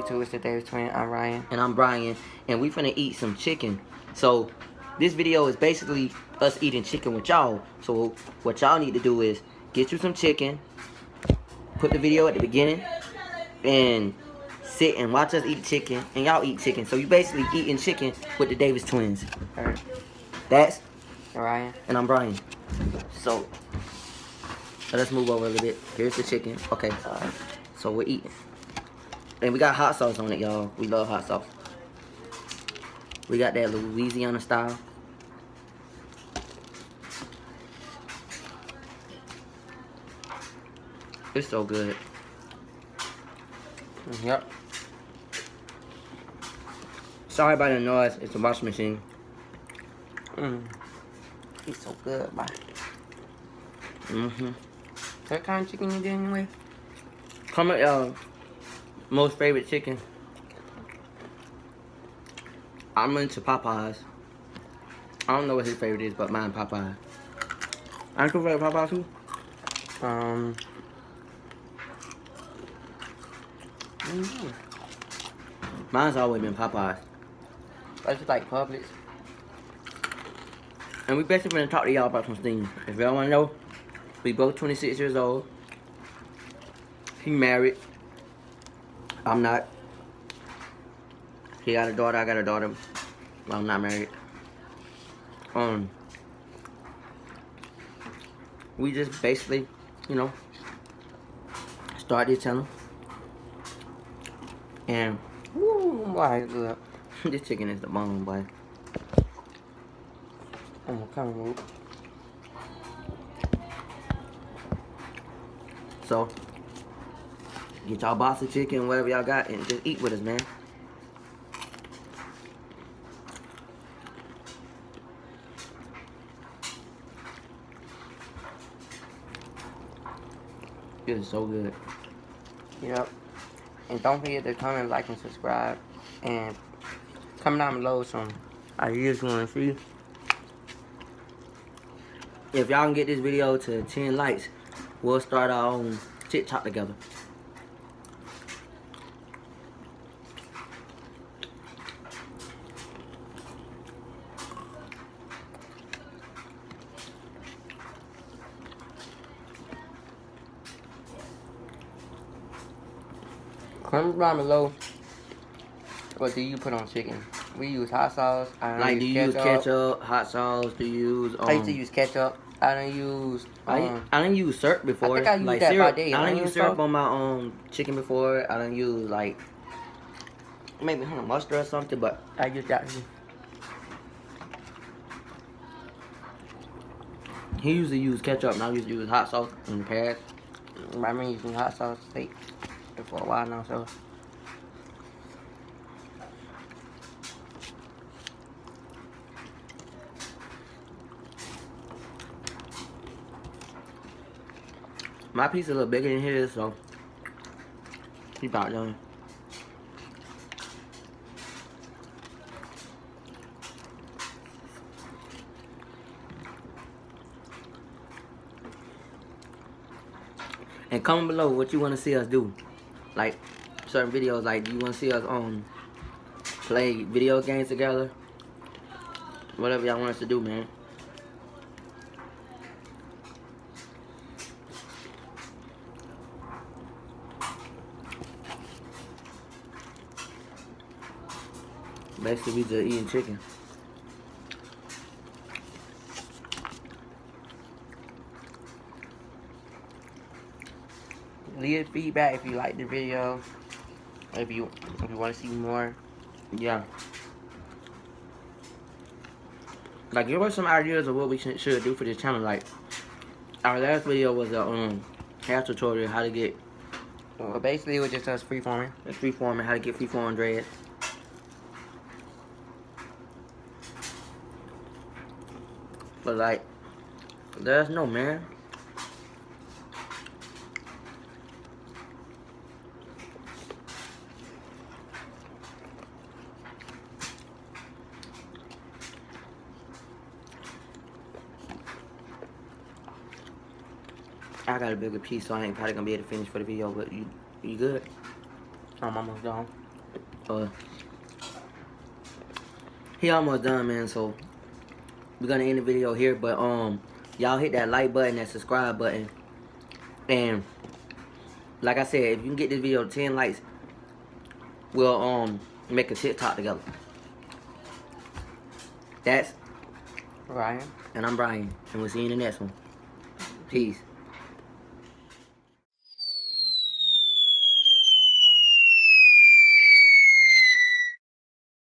YouTube. It's the Davis Twin. I'm Ryan. And I'm Brian. And we finna eat some chicken. So this video is basically us eating chicken with y'all. So what y'all need to do is get you some chicken, put the video at the beginning, and sit and watch us eat chicken, and y'all eat chicken. So you basically eating chicken with the Davis twins. Alright. That's Ryan. And I'm Brian. So let's move over a little bit. Here's the chicken. Okay. So we're eating. And we got hot sauce on it, y'all. We love hot sauce. We got that Louisiana style. It's so good. Yep. Sorry about the noise. It's a washing machine. It's so good, man. Mm-hmm. What kind of chicken you get anyway? Comment y'all most favorite chicken. I'm into Popeyes. I don't know what his favorite is, but mine Popeyes. Aren't you favorite Popeyes too? Mine's always been Popeyes. I just like Publix. And we basically gonna talk to y'all about some things. If y'all wanna know, we both 26 years old. He married. I'm not. He got a daughter, I got a daughter. Well, I'm not married. We just basically, you know, started this channel. And Ooh, why is good? this chicken is the bomb, boy. I'm gonna come move. So, get y'all box of chicken, whatever y'all got, and just eat with us, man. It is so good. Yep. And don't forget to comment, like, and subscribe. And comment down below some ideas you want to see. If y'all can get this video to 10 likes, we'll start our own TikTok together. Comment down below. What do you put on chicken? We use hot sauce. Like, do you use ketchup, hot sauce? Do you use I used to use ketchup. I done use. I didn't use syrup before. I think I used like that syrup. by day. I done use syrup sauce. on my chicken before. I done use like maybe mustard or something, but I used that. he usually use ketchup, and I used to use hot sauce in the past. I've been using hot sauce steak for a while now, so. My piece is a little bigger than his, so he about done. And comment below what you want to see us do. Like certain videos, like do you want to see us play video games together? Whatever y'all want us to do, man. Basically, we just eating chicken. Leave feedback if you like the video. If you want to see more. Yeah. Like, give us some ideas of what we should do for this channel. Like, our last video was a hair tutorial, how to get. Well, basically, it was just us freeforming. It's freeforming, how to get freeform dreads. But like, let us know, man. I got a bigger piece, so I ain't probably gonna be able to finish for the video, but you good? I'm almost done. He almost done, man. So we're gonna end the video here. But y'all hit that like button, that subscribe button, and like I said, if you can get this video to 10 likes, we'll make a TikTok together. That's Ryan. And I'm Brian, and we'll see you in the next one. Peace.